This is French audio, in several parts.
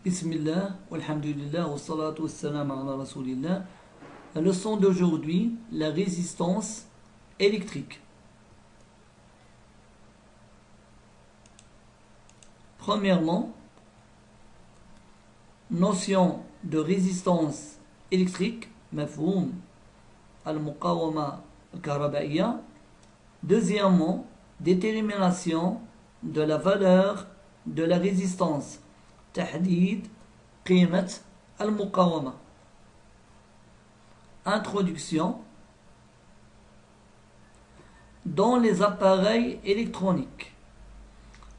Bismillah, walhamdulillah, wa salatu wa salam ala rasulillah. La leçon d'aujourd'hui, la résistance électrique. Premièrement, notion de résistance électrique, mafhoum al-muqawama al-karabaiya. Deuxièmement, détermination de la valeur de la résistance. تحديد قيمة المقاومة. Introduction. Dans les appareils électroniques.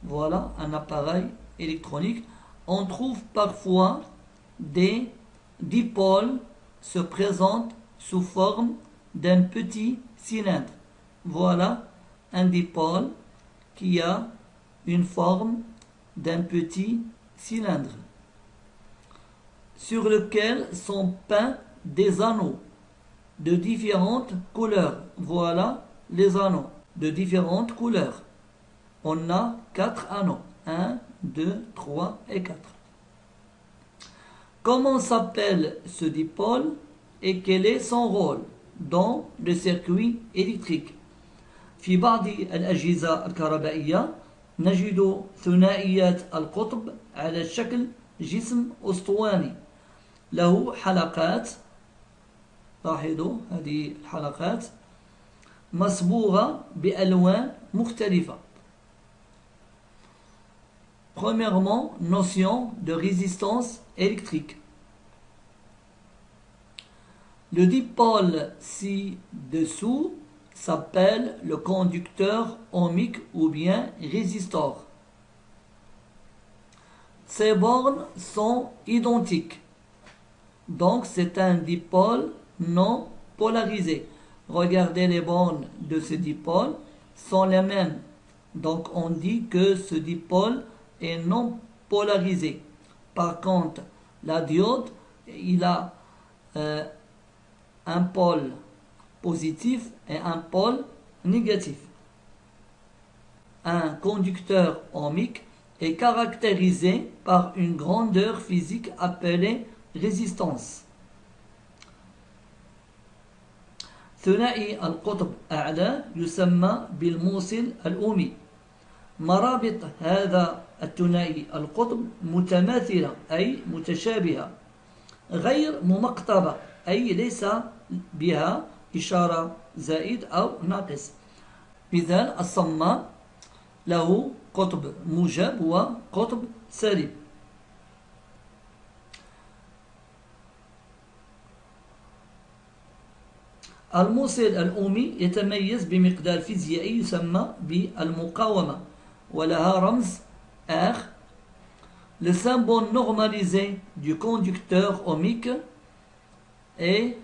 Voilà un appareil électronique. On trouve parfois des dipôles se présentent sous forme d'un petit cylindre. Voilà un dipôle qui a une forme d'un petit cylindre sur lequel sont peints des anneaux de différentes couleurs. Voilà les anneaux de différentes couleurs. On a 4 anneaux. 1, 2, 3 et 4. Comment s'appelle ce dipôle et quel est son rôle dans le circuit électrique? في بعض الأجهزة الكهربائية نجد ثنائيات القطب على شكل جسم أسطواني له حلقات. لاحظوا هذه الحلقات مصبوغة بألوان مختلفة. Premièrement, notion de résistance électrique. Le dipôle ci-dessous s'appelle le conducteur ohmique ou bien résistor. Ces bornes sont identiques. Donc c'est un dipôle non polarisé. Regardez, les bornes de ce dipôle sont les mêmes. Donc on dit que ce dipôle est non polarisé. Par contre, la diode, il a un pôle positif et un pôle négatif. Un conducteur ohmique est caractérisé par une grandeur physique appelée résistance. ثنائي القطب أعلى يسمى بالموصل الأومي. مرابط هذا الثنائي القطب متماثلة أي متشابهة غير ممقطبة أي ليس بها إشارة زائد أو ناقص. مثال الصمام له قطب موجب وقطب سالب. الموصل الأومي يتميز بمقدار فيزيائي يسمى بالمقاومة ولها رمز R. Le symbole normalisé du conducteur ohmique est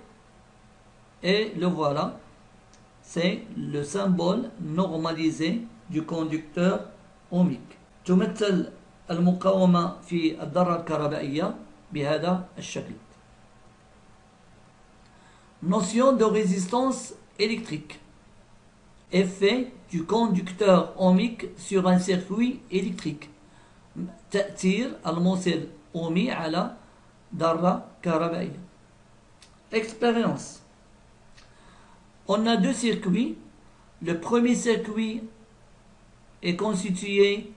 et le voilà, c'est le symbole normalisé du conducteur ohmique. تمثل المقاومة في الذرة الكهربائية بهذا الشكل. Notion de résistance électrique. Effet du conducteur ohmique sur un circuit électrique. تأثير الموصل أومي على ذرة كهربائية. Expérience. On a deux circuits. Le premier circuit est constitué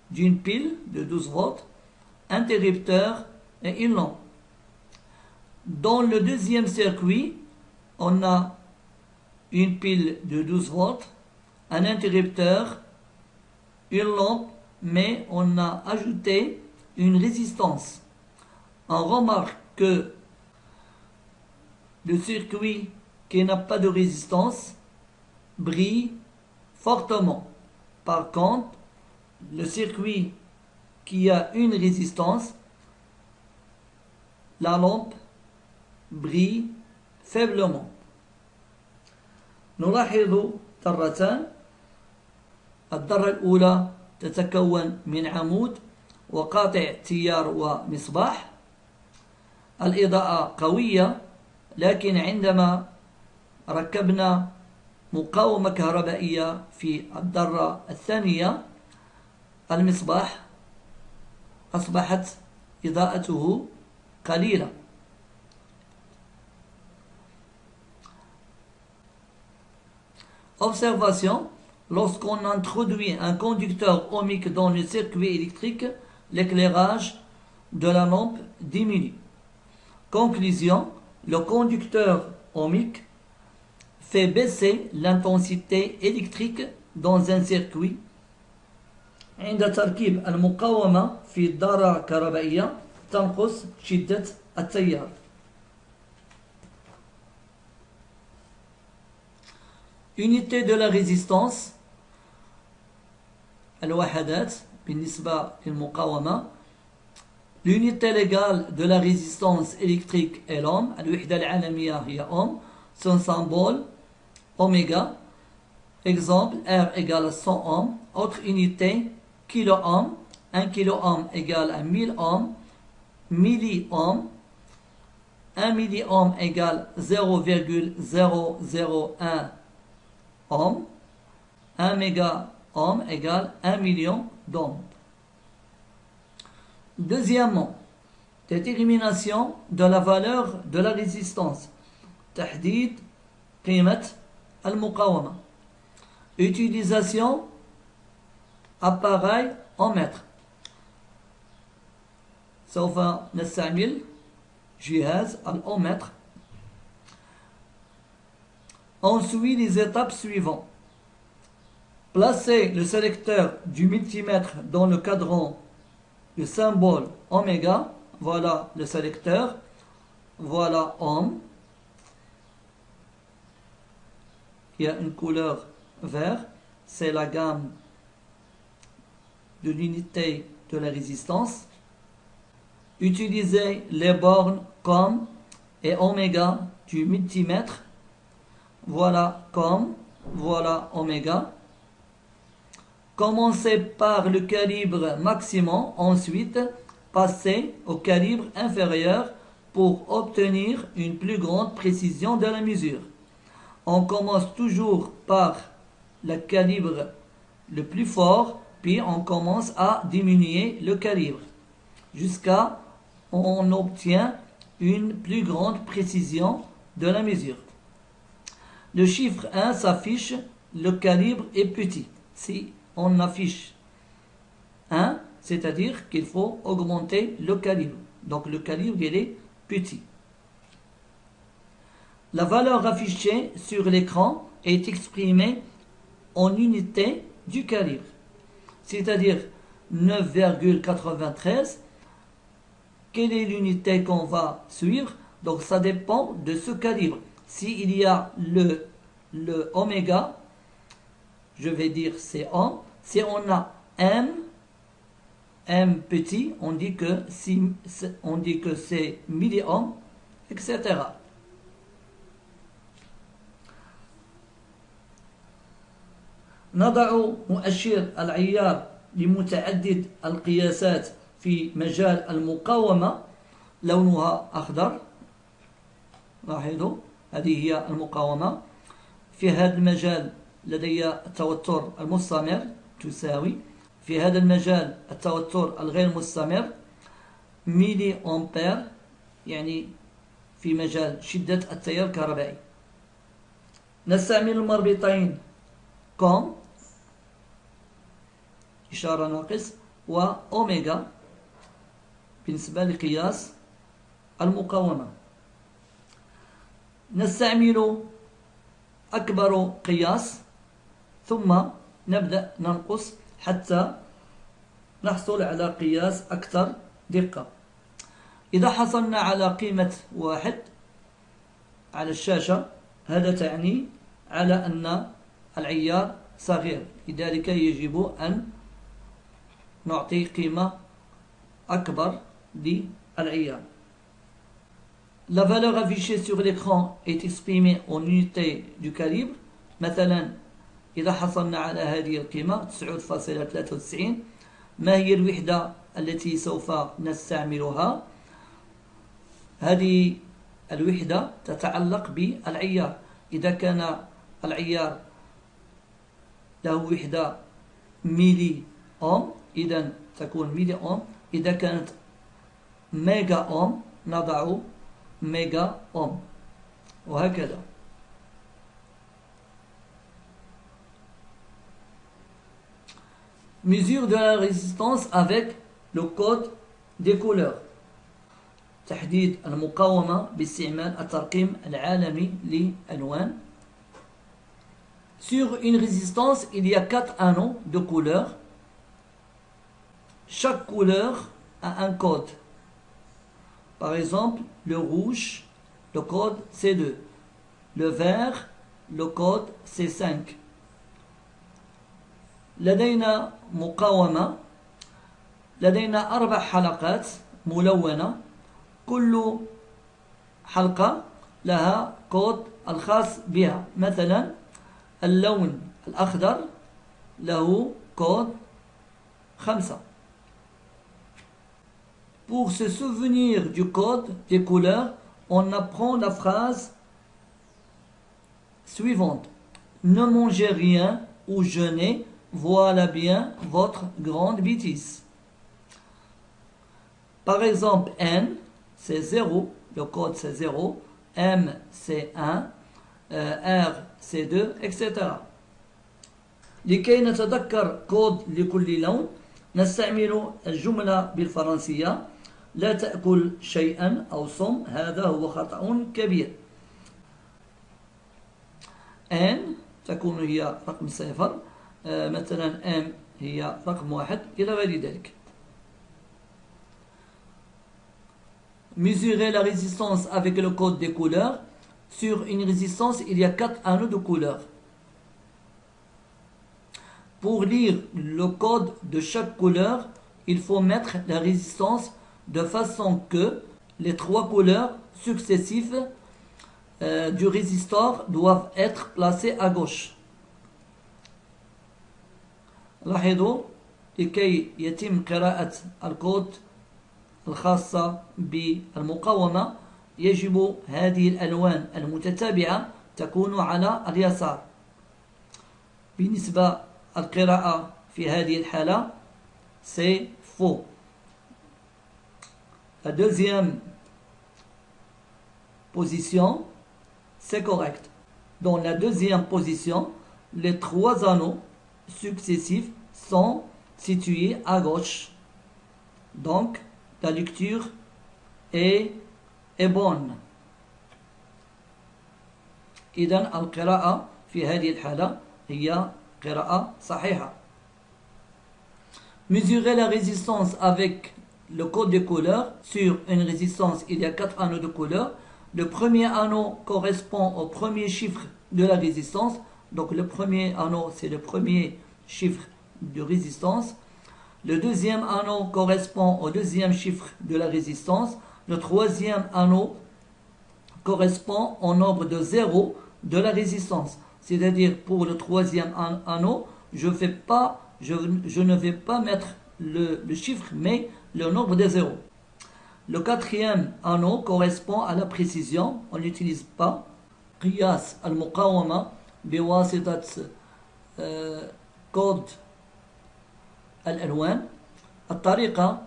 d'une pile de 12 volts, interrupteur et une lampe. Dans le deuxième circuit, on a une pile de 12 volts, un interrupteur, une lampe, mais on a ajouté une résistance. On remarque que le circuit qui n'a pas de résistance brille fortement. Par contre, le circuit qui a une résistance, la lampe brille faiblement. نلاحظ ذرتان. الذرة الأولى تتكون من عمود وقاطع تيار ومصباح. الإضاءة قوية، لكن عندما ركبنا مقاومة كهربائية في الذرة الثانية المصباح أصبحت إضاءته قليلة. Observation, lorsqu'on introduit un conducteur ohmique dans le circuit électrique, l'éclairage de la lampe diminue. Conclusion, le conducteur ohmique fait baisser l'intensité électrique dans un circuit. عند تركيب المقاومة في دارة كهربائية تنقص شدة التيار. Unité de la résistance الوحدات بالنسبة للمقاومة. L'unité légale de la résistance électrique est l'ohm. الوحدة العالمية هي ohm. Son symbole oméga. Exemple, R égale à 100 ohms. Autre unité, kilo-ohm. 1 kilo-ohm égale à 1000 ohms. Milli-ohm. 1 milli-ohm égale 0,001 ohm. 1 méga-ohm égale 1 million d'ohms. Deuxièmement, détermination de la valeur de la résistance. تحديد قيمة المقاومة. Utilisation appareil en mètre. سوف نستعمل جهاز الأومتر. On suit les étapes suivantes. Placez le sélecteur du multimètre dans le cadran, le symbole oméga. Voilà le sélecteur. Voilà ohm. Il y a une couleur vert, c'est la gamme de l'unité de la résistance. Utilisez les bornes comme et oméga du multimètre. Voilà comme, voilà oméga. Commencez par le calibre maximum, ensuite passez au calibre inférieur pour obtenir une plus grande précision de la mesure. On commence toujours par le calibre le plus fort, puis on commence à diminuer le calibre jusqu'à on obtient une plus grande précision de la mesure. Le chiffre 1 s'affiche, le calibre est petit. Si on affiche 1, c'est-à-dire qu'il faut augmenter le calibre. Donc le calibre il est petit. La valeur affichée sur l'écran est exprimée en unité du calibre, c'est-à-dire 9,93. Quelle est l'unité qu'on va suivre? Donc ça dépend de ce calibre. S'il y a le oméga, je vais dire c'est ohm. Si on a m petit, on dit que c'est milliohm, etc. نضع مؤشر العيار لمتعدد القياسات في مجال المقاومة لونها أخضر. لاحظوا هذه هي المقاومة. في هذا المجال لدي التوتر المستمر تساوي، في هذا المجال التوتر الغير مستمر ميلي أمبير، يعني في مجال شدة التيار الكهربائي. نستعمل المربطين كوم إشارة ناقص وأوميغا بالنسبة لقياس المقاومة. نستعمل أكبر قياس ثم نبدأ ننقص حتى نحصل على قياس أكثر دقة. إذا حصلنا على قيمة 1 على الشاشة هذا تعني على أن العيار صغير، لذلك يجب أن نعطي قيمة أكبر للعيار. La valeur affichée sur l'écran est exprimée en unité du calibre. مثلا إذا حصلنا على هذه القيمة 9.93، ما هي الوحدة التي سوف نستعملها؟ هذه الوحدة تتعلق بالعيار. إذا كان العيار له وحدة ميلي أوم إذن تكون ميلي أوم. إذا كانت ميجا أوم نضع ميجا أوم وهكذا. Mesure de la résistance avec le code des couleurs. تحديد المقاومة باستعمال الترقيم العالمي للألوان. Sur une résistance, il y a 4 anneaux de couleurs. Chaque couleur a un code. Par exemple, le rouge, le code C2. Le vert, le code C5. لدينا مقاومة، لدينا 4 حلقات ملونة، كل حلقة لها كود الخاص بها. مثلا اللون الأخضر له كود 5. Pour se souvenir du code des couleurs, on apprend la phrase suivante. Ne mangez rien ou jeûnez, voilà bien votre grande bêtise. Par exemple, N, c'est 0, le code c'est 0, M, c'est 1, R, c'est 2, etc. لكي نتذكر كود لكل لون نستعمل الجملة بالفرنسية: لا تأكل شيئا أو صم، هذا هو خطأ كبير. N تكون هي رقم 0، مثلا M هي رقم 1 إلى غير ذلك. Mesurer la résistance avec le code des couleurs. Sur une résistance, il y a 4 anneaux de couleurs. Pour lire le code de chaque couleur, il faut mettre la résistance de façon que les 3 couleurs successives du résistor doivent être placées à gauche. لاحظوا لكي يتم قراءة الكود الخاصة بالمقاومة يجب هذه الألوان المتتابعة تكون على اليسار. بالنسبة القراءة في هذه الحالة c'est faux. La deuxième position c'est correct. Dans la deuxième position, les 3 anneaux successifs sont situés à gauche. Donc la lecture est bonne. إذن القراءة في هذه الحالة هي قراءة صحيحة. Mesurer la résistance avec le code de couleurs. Sur une résistance, il y a 4 anneaux de couleurs. Le premier anneau correspond au premier chiffre de la résistance. Donc le premier anneau, c'est le premier chiffre de résistance. Le deuxième anneau correspond au deuxième chiffre de la résistance. Le troisième anneau correspond au nombre de 0 de la résistance. C'est-à-dire pour le troisième anneau, je ne vais pas mettre le chiffre, mais le nombre de 0. Le quatrième anneau correspond à la précision. On n'utilise pas قياس المقاومة بواسطة كود الألوان. الطريقة: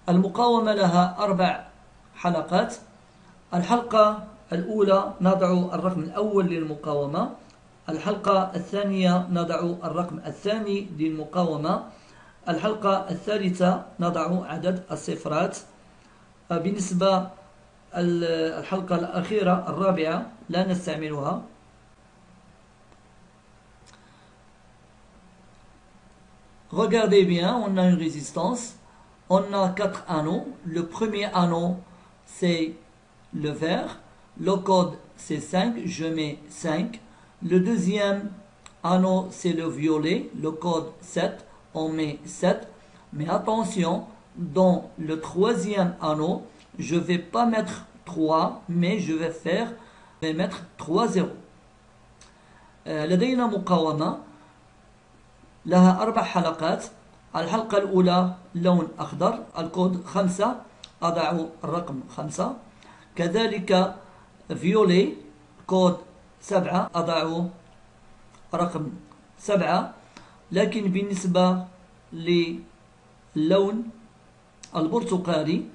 المقاومة لها 4 حلقات. الحلقة الأولى نضع الرقم الأول للمقاومة. الحلقة الثانية نضع الرقم الثاني للمقاومة. الحلقة الثالثة نضع عدد الصفرات. بالنسبة الحلقة الأخيرة الرابعة لا نستعملها. Regardez bien, on a une résistance, on a 4 anneaux. Le premier anneau c'est le vert, le code c'est 5, je mets 5. Le deuxième anneau c'est le violet, le code 7, on met 7. Mais attention, dans le troisième anneau, je ne vais pas mettre 3, mais je vais mettre 3 0. لدينا مقاومة لها 4 حلقات. الحلقة الأولى لون أخضر، الكود 5، أضع الرقم 5. كذلك فيولي كود 7، أضع رقم 7. لكن بالنسبة للون البرتقالي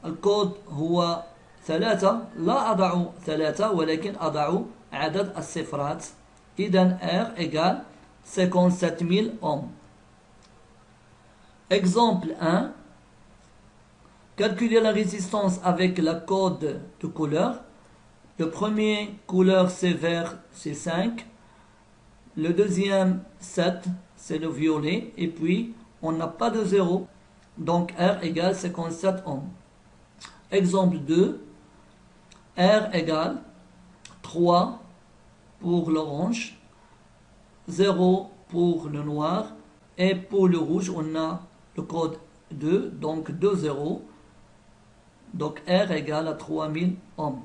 الكود هو 3. لا أضع 3 ولكن أضع عدد الصفرات. إذن R égale 57 000 ohms. Exemple 1. Calculer la résistance avec la code de couleur. Le premier couleur c'est vert, c'est 5. Le deuxième 7, c'est le violet. Et puis on n'a pas de 0. Donc R égale 57 ohms. Exemple 2. R égale 3 pour l'orange, 0 pour le noir, et pour le rouge, on a le code 2, donc 2 0. Donc R égale à 3000 ohms.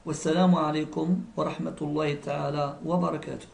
Wassalamu alaikum wa rahmatullahi ta'ala wa barakatuh.